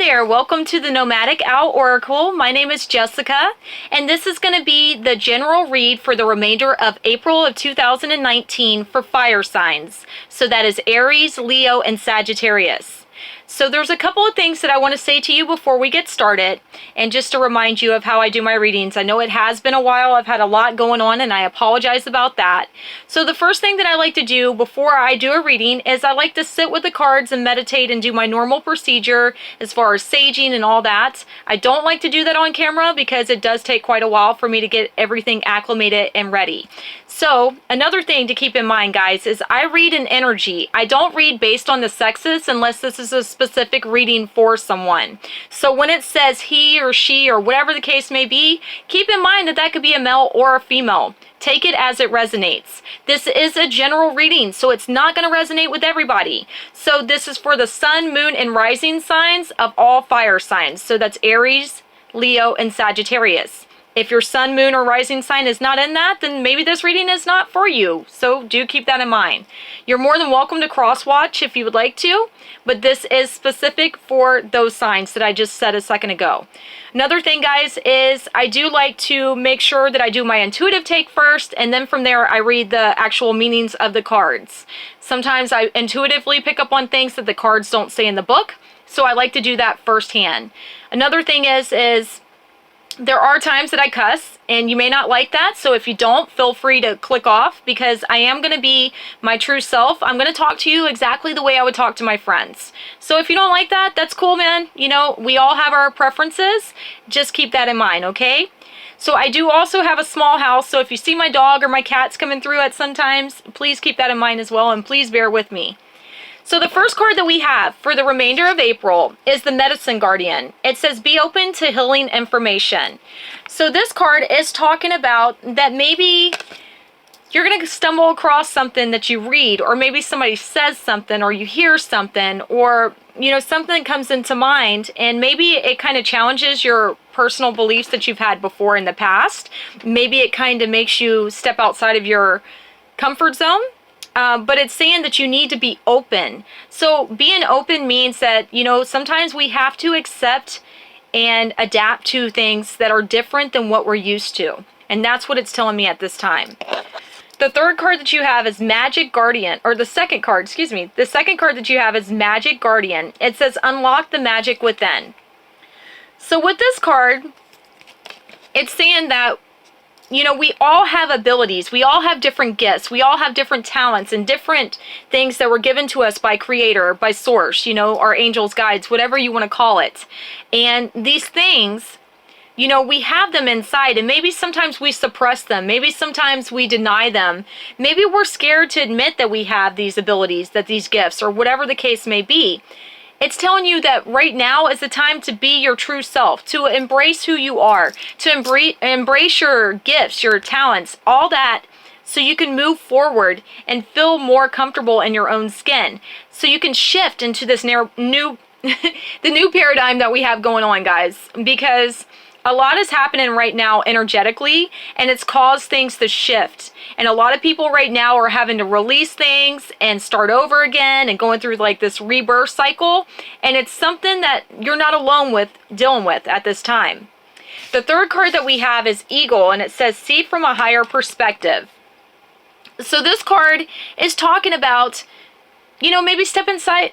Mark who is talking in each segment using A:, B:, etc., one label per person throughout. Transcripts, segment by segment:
A: there, welcome to the Nomadic Owl Oracle. My name is Jessica, and this is going to be the general read for the remainder of April of 2019 for fire signs. So that is Aries, Leo, and Sagittarius. So there's a couple of things that I want to say to you before we get started, and just to remind you of how I do my readings. I know it has been a while. I've had a lot going on, and I apologize about that. So the first thing that I like to do before I do a reading is I like to sit with the cards and meditate and do my normal procedure as far as saging and all that. I don't like to do that on camera because it does take quite a while for me to get everything acclimated and ready. So another thing to keep in mind, guys, is I read in energy. I don't read based on the sexes unless this is a specific reading for someone. So when it says he or she or whatever the case may be, keep in mind that that could be a male or a female. Take it as it resonates. This is a general reading, so it's not going to resonate with everybody. So this is for the sun, moon, and rising signs of all fire signs. So that's Aries, Leo, and Sagittarius. If your sun, moon, or rising sign is not in that, then maybe this reading is not for you. So do keep that in mind. You're more than welcome to cross-watch if you would like to, but this is specific for those signs that I just said a second ago. Another thing, guys, is I do like to make sure that I do my intuitive take first, and then from there I read the actual meanings of the cards. Sometimes I intuitively pick up on things that the cards don't say in the book, so I like to do that firsthand. Another thing is there are times that I cuss, and you may not like that, so if you don't, feel free to click off, because I am going to be my true self. I'm going to talk to you exactly the way I would talk to my friends. So if you don't like that, that's cool, man. You know, we all have our preferences. Just keep that in mind, okay? So I do also have a small house, so if you see my dog or my cats coming through at sometimes, please keep that in mind as well, and please bear with me. So the first card that we have for the remainder of April is the Medicine Guardian. It says, be open to healing information. So this card is talking about that maybe you're going to stumble across something that you read, or maybe somebody says something, or you hear something, or, you know, something comes into mind, and maybe it kind of challenges your personal beliefs that you've had before in the past. Maybe it kind of makes you step outside of your comfort zone. But it's saying that you need to be open. So being open means that, you know, sometimes we have to accept and adapt to things that are different than what we're used to. And that's what it's telling me at this time. The third card that you have is Magic Guardian, or the second card, excuse me. The second card that you have is Magic Guardian. It says, unlock the magic within. So with this card, it's saying that, you know, we all have abilities. We all have different gifts. We all have different talents and different things that were given to us by Creator, by Source, you know, our angels, guides, whatever you want to call it. And these things, you know, we have them inside, and maybe sometimes we suppress them. Maybe sometimes we deny them. Maybe we're scared to admit that we have these abilities, that these gifts, or whatever the case may be. It's telling you that right now is the time to be your true self, to embrace who you are, to embrace your gifts, your talents, all that, so you can move forward and feel more comfortable in your own skin. So you can shift into this new the new paradigm that we have going on, guys, because a lot is happening right now energetically, and it's caused things to shift. And a lot of people right now are having to release things and start over again and going through like this rebirth cycle. And it's something that you're not alone with dealing with at this time. The third card that we have is Eagle, and it says, see from a higher perspective. So this card is talking about, you know, maybe step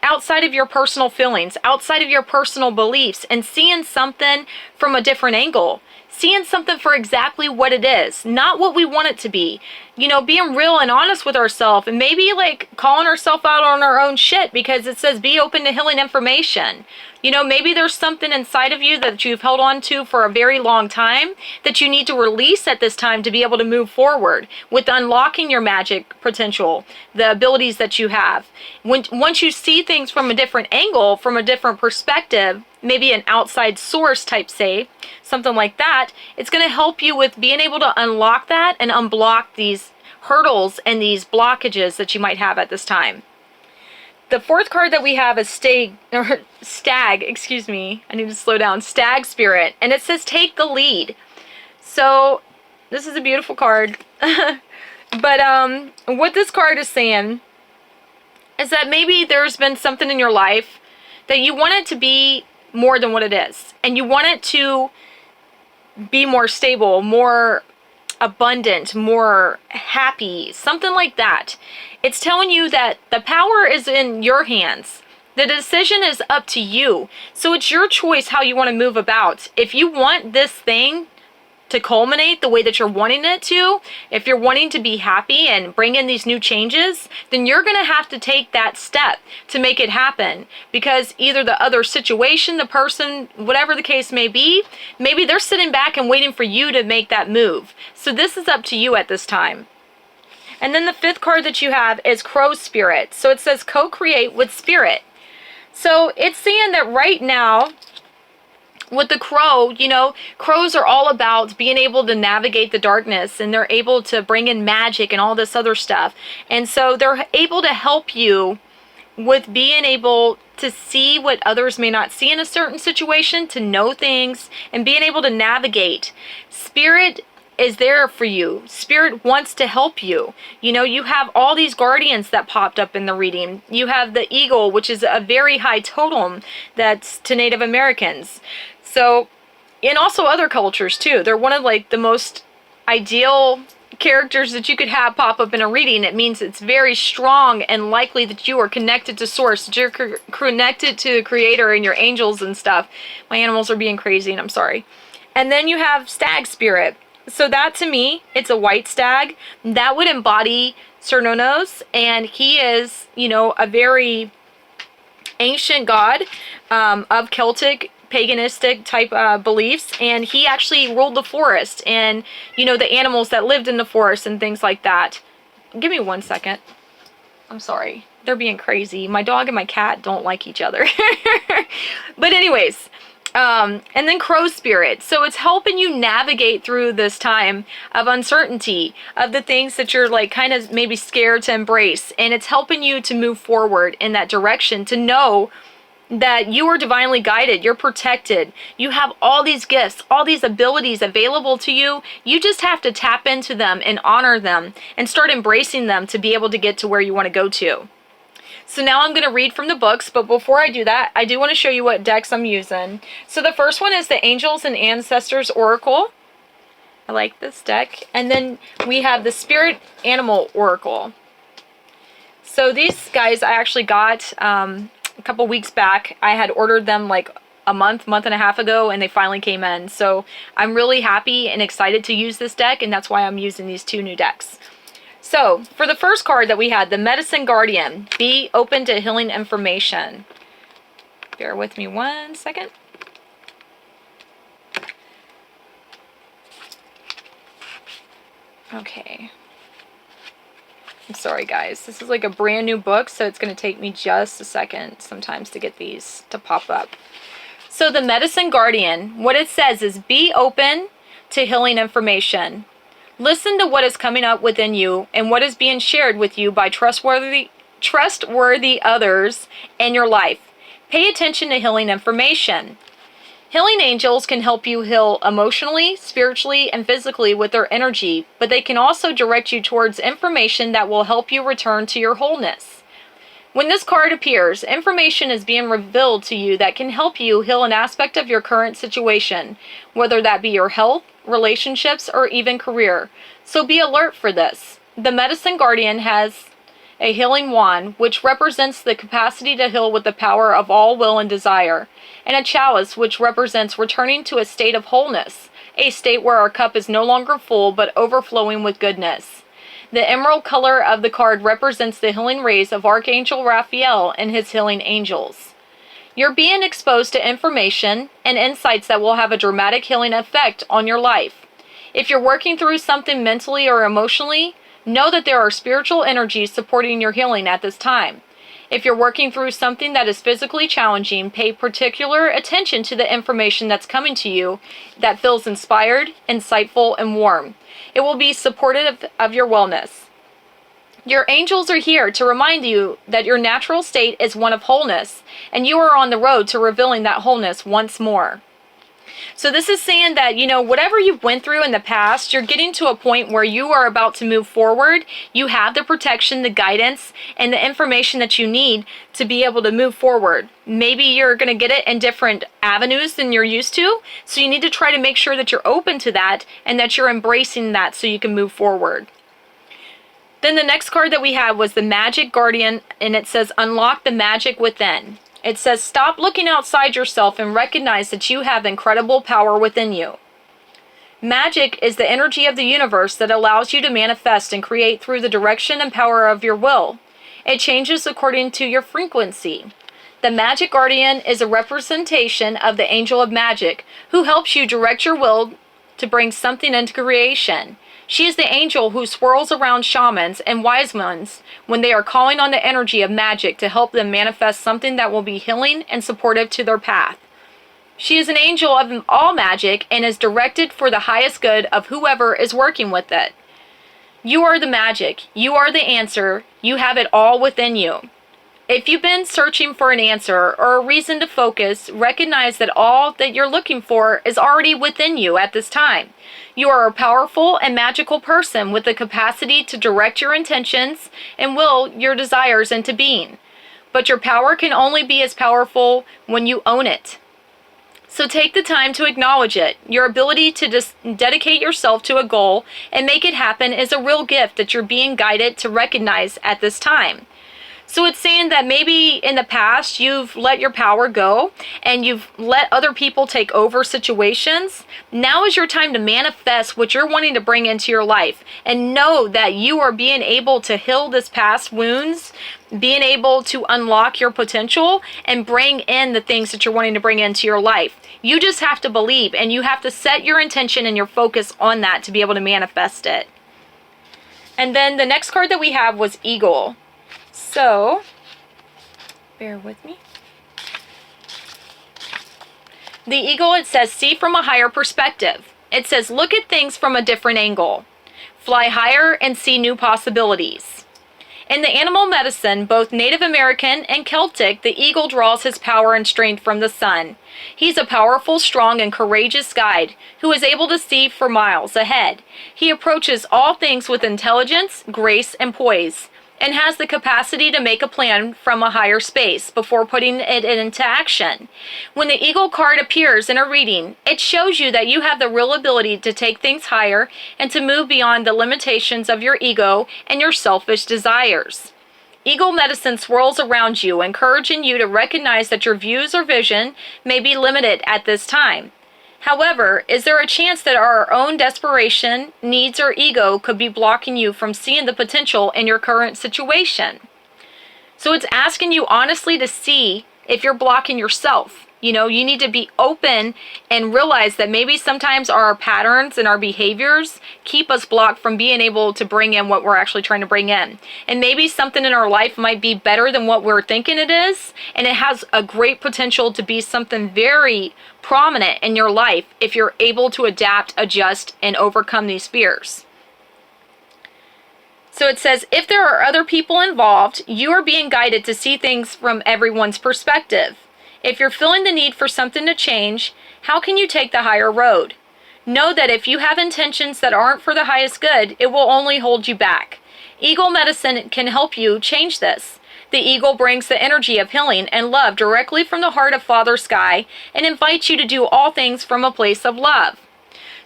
A: outside of your personal feelings, outside of your personal beliefs, and seeing something from a different angle. Seeing something for exactly what it is, not what we want it to be. You know, being real and honest with ourselves, and maybe like calling ourselves out on our own shit, because it says be open to healing information. You know, maybe there's something inside of you that you've held on to for a very long time that you need to release at this time to be able to move forward with unlocking your magic potential, the abilities that you have. Once you see things from a different angle, from a different perspective, maybe an outside source type, say, something like that, it's going to help you with being able to unlock that and unblock these hurdles and these blockages that you might have at this time. The fourth card that we have is Stag, excuse me, I need to slow down, Stag Spirit, and it says take the lead. So this is a beautiful card. But what this card is saying is that maybe there's been something in your life that you wanted to be more than what it is. And you want it to be more stable, more abundant, more happy, something like that. It's telling you that the power is in your hands. The decision is up to you. So it's your choice how you want to move about. If you want this thing to culminate the way that you're wanting it to, if you're wanting to be happy and bring in these new changes, then you're going to have to take that step to make it happen. Because either the other situation, the person, whatever the case may be, maybe they're sitting back and waiting for you to make that move. So this is up to you at this time. And then the fifth card that you have is Crow Spirit. So it says co-create with Spirit. So it's saying that right now, with the crow, you know, crows are all about being able to navigate the darkness, and they're able to bring in magic and all this other stuff. And so they're able to help you with being able to see what others may not see in a certain situation, to know things, and being able to navigate. Spirit is there for you. Spirit wants to help you. You know, you have all these guardians that popped up in the reading. You have the eagle, which is a very high totem that's to Native Americans. So, and also other cultures too. They're one of like the most ideal characters that you could have pop up in a reading. It means it's very strong and likely that you are connected to source, that you're connected to the creator and your angels and stuff. My animals are being crazy and I'm sorry. And then you have stag spirit. So that to me, it's a white stag. That would embody Cernunnos, and he is, you know, a very ancient god of Celtic paganistic type beliefs, and he actually ruled the forest and, you know, the animals that lived in the forest and things like that. Give me 1 second. I'm sorry. They're being crazy. My dog and my cat don't like each other. But anyways, and then Crow Spirit. So it's helping you navigate through this time of uncertainty, of the things that you're like kind of maybe scared to embrace. And it's helping you to move forward in that direction, to know that you are divinely guided, you're protected, you have all these gifts, all these abilities available to you. You just have to tap into them and honor them and start embracing them to be able to get to where you want to go to. So now I'm going to read from the books, but before I do that, I do want to show you what decks I'm using. So the first one is the Angels and Ancestors Oracle. I like this deck. And then we have the Spirit Animal Oracle. So these guys I actually got a couple weeks back. I had ordered them like a month and a half ago, and they finally came in. So I'm really happy and excited to use this deck, and that's why I'm using these two new decks. So, for the first card that we had, the Medicine Guardian, be open to healing information. Bear with me 1 second. Okay. I'm sorry, guys. This is like a brand new book, so it's going to take me just a second sometimes to get these to pop up. So, the Medicine Guardian, what it says is be open to healing information. Listen to what is coming up within you and what is being shared with you by trustworthy others in your life. Pay attention to healing information. Healing angels can help you heal emotionally, spiritually, and physically with their energy, but they can also direct you towards information that will help you return to your wholeness. When this card appears, information is being revealed to you that can help you heal an aspect of your current situation, whether that be your health, relationships, or even career. So be alert for this. The Medicine Guardian has a healing wand, which represents the capacity to heal with the power of all will and desire, and a chalice, which represents returning to a state of wholeness, a state where our cup is no longer full but overflowing with goodness. The emerald color of the card represents the healing rays of Archangel Raphael and his healing angels. You're being exposed to information and insights that will have a dramatic healing effect on your life. If you're working through something mentally or emotionally, know that there are spiritual energies supporting your healing at this time. If you're working through something that is physically challenging, pay particular attention to the information that's coming to you that feels inspired, insightful, and warm. It will be supportive of your wellness. Your angels are here to remind you that your natural state is one of wholeness, and you are on the road to revealing that wholeness once more. So this is saying that, whatever you went through in the past, you're getting to a point where you are about to move forward. You have the protection, the guidance, and the information that you need to be able to move forward. Maybe you're going to get it in different avenues than you're used to. So you need to try to make sure that you're open to that and that you're embracing that so you can move forward. Then the next card that we had was the Magic Guardian, and it says, unlock the magic within. It says, stop looking outside yourself and recognize that you have incredible power within you. Magic is the energy of the universe that allows you to manifest and create through the direction and power of your will. It changes according to your frequency. The Magic Guardian is a representation of the angel of magic who helps you direct your will to bring something into creation. She is the angel who swirls around shamans and wise ones when they are calling on the energy of magic to help them manifest something that will be healing and supportive to their path. She is an angel of all magic and is directed for the highest good of whoever is working with it. You are the magic. You are the answer. You have it all within you. If you've been searching for an answer or a reason to focus, recognize that all that you're looking for is already within you at this time. You are a powerful and magical person with the capacity to direct your intentions and will your desires into being. But your power can only be as powerful when you own it. So take the time to acknowledge it. Your ability to dedicate yourself to a goal and make it happen is a real gift that you're being guided to recognize at this time. So it's saying that maybe in the past you've let your power go and you've let other people take over situations. Now is your time to manifest what you're wanting to bring into your life, and know that you are being able to heal this past wounds, being able to unlock your potential and bring in the things that you're wanting to bring into your life. You just have to believe, and you have to set your intention and your focus on that to be able to manifest it. And then the next card that we have was Eagle. So, bear with me. The eagle, it says, see from a higher perspective. It says, look at things from a different angle. Fly higher and see new possibilities. In the animal medicine, both Native American and Celtic, the eagle draws his power and strength from the sun. He's a powerful, strong, and courageous guide who is able to see for miles ahead. He approaches all things with intelligence, grace, and poise, and has the capacity to make a plan from a higher space before putting it into action. When the Eagle card appears in a reading, it shows you that you have the real ability to take things higher and to move beyond the limitations of your ego and your selfish desires. Eagle medicine swirls around you, encouraging you to recognize that your views or vision may be limited at this time. However, is there a chance that our own desperation, needs, or ego could be blocking you from seeing the potential in your current situation? So it's asking you honestly to see if you're blocking yourself. You need to be open and realize that maybe sometimes our patterns and our behaviors keep us blocked from being able to bring in what we're actually trying to bring in. And maybe something in our life might be better than what we're thinking it is, and it has a great potential to be something very prominent in your life if you're able to adapt, adjust, and overcome these fears. So it says, if there are other people involved, you are being guided to see things from everyone's perspective. If you're feeling the need for something to change, how can you take the higher road? Know that if you have intentions that aren't for the highest good, it will only hold you back. Eagle medicine can help you change this. The eagle brings the energy of healing and love directly from the heart of Father Sky and invites you to do all things from a place of love.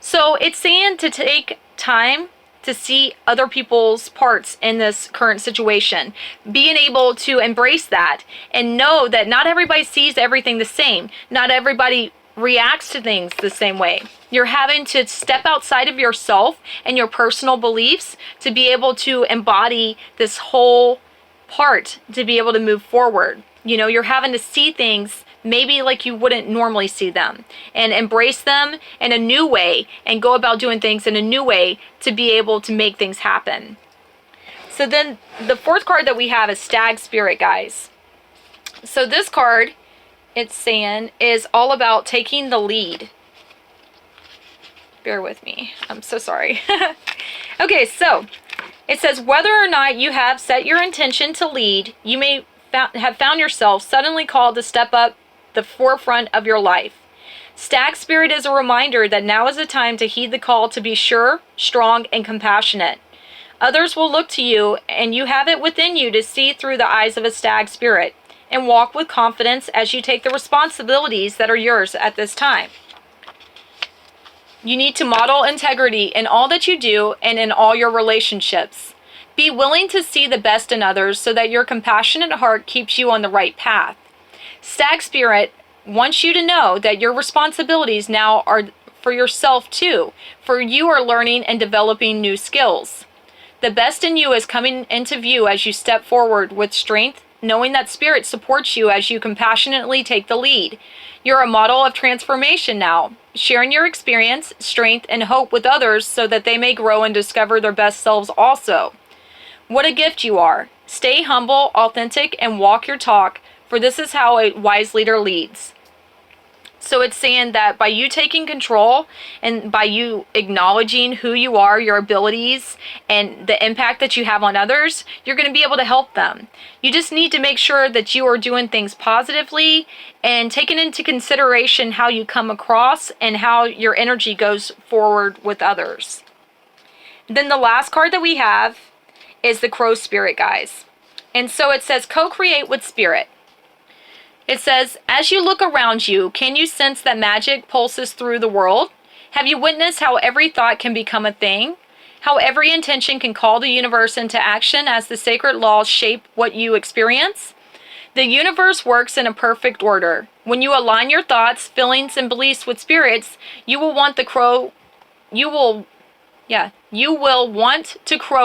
A: So it's saying to take time to see other people's parts in this current situation, being able to embrace that and know that not everybody sees everything the same. Not everybody reacts to things the same way. You're having to step outside of yourself and your personal beliefs to be able to embody this whole part to be able to move forward. You're having to see things maybe like you wouldn't normally see them, and embrace them in a new way and go about doing things in a new way to be able to make things happen. So then the fourth card that we have is Stag Spirit, guys. So this card, it's saying, is all about taking the lead. Bear with me. I'm so sorry. Okay, so it says, whether or not you have set your intention to lead, you may have found yourself suddenly called to step up the forefront of your life. Stag spirit is a reminder that now is the time to heed the call to be sure, strong, and compassionate. Others will look to you, and you have it within you to see through the eyes of a stag spirit and walk with confidence as you take the responsibilities that are yours at this time. You need to model integrity in all that you do and in all your relationships. Be willing to see the best in others so that your compassionate heart keeps you on the right path. Stag spirit wants you to know that your responsibilities now are for yourself too, for you are learning and developing new skills. The best in you is coming into view as you step forward with strength, knowing that spirit supports you as you compassionately take the lead. You're a model of transformation now, sharing your experience, strength, and hope with others so that they may grow and discover their best selves also. What a gift you are. Stay humble, authentic, and walk your talk, for this is how a wise leader leads. So it's saying that by you taking control and by you acknowledging who you are, your abilities, and the impact that you have on others, you're going to be able to help them. You just need to make sure that you are doing things positively and taking into consideration how you come across and how your energy goes forward with others. Then the last card that we have is the Crow Spirit, guys. And so it says, co-create with spirit. It says, as you look around you, can you sense that magic pulses through the world? Have you witnessed how every thought can become a thing? How every intention can call the universe into action as the sacred laws shape what you experience? The universe works in a perfect order. When you align your thoughts, feelings, and beliefs with spirits, you will want to crow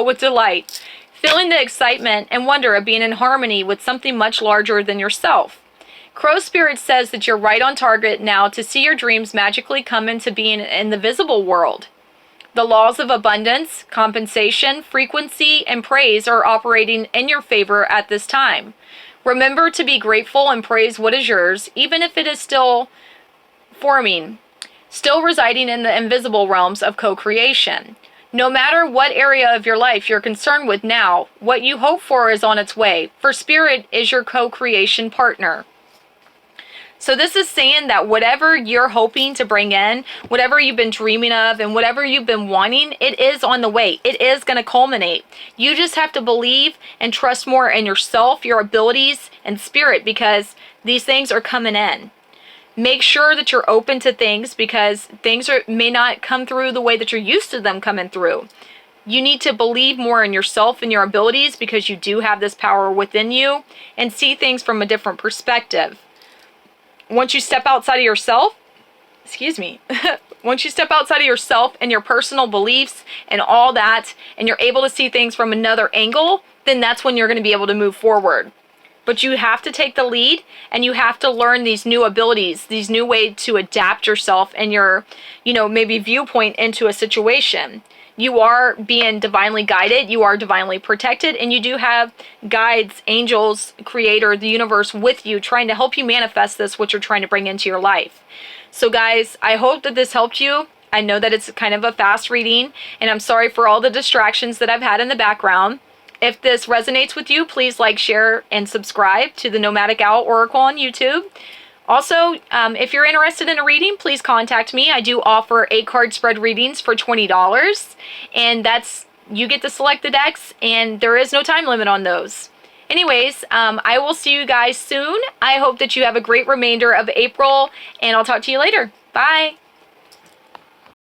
A: with delight, feeling the excitement and wonder of being in harmony with something much larger than yourself. Crow Spirit says that you're right on target now to see your dreams magically come into being in the visible world. The laws of abundance, compensation, frequency, and praise are operating in your favor at this time. Remember to be grateful and praise what is yours, even if it is still forming, still residing in the invisible realms of co-creation. No matter what area of your life you're concerned with now, what you hope for is on its way, for Spirit is your co-creation partner. So this is saying that whatever you're hoping to bring in, whatever you've been dreaming of, and whatever you've been wanting, it is on the way. It is going to culminate. You just have to believe and trust more in yourself, your abilities, and spirit, because these things are coming in. Make sure that you're open to things, because things may not come through the way that you're used to them coming through. You need to believe more in yourself and your abilities, because you do have this power within you, and see things from a different perspective. Once you step outside of yourself, once you step outside of yourself and your personal beliefs and all that, and you're able to see things from another angle, then that's when you're going to be able to move forward. But you have to take the lead, and you have to learn these new abilities, these new ways to adapt yourself and your, maybe viewpoint into a situation. You are being divinely guided, you are divinely protected, and you do have guides, angels, creator, the universe with you, trying to help you manifest this, what you're trying to bring into your life. So guys, I hope that this helped you. I know that it's kind of a fast reading, and I'm sorry for all the distractions that I've had in the background. If this resonates with you, please like, share, and subscribe to the Nomadic Owl Oracle on YouTube. Also, if you're interested in a reading, please contact me. I do offer 8-card spread readings for $20, and you get to select the decks, and there is no time limit on those. Anyways, I will see you guys soon. I hope that you have a great remainder of April, and I'll talk to you later. Bye.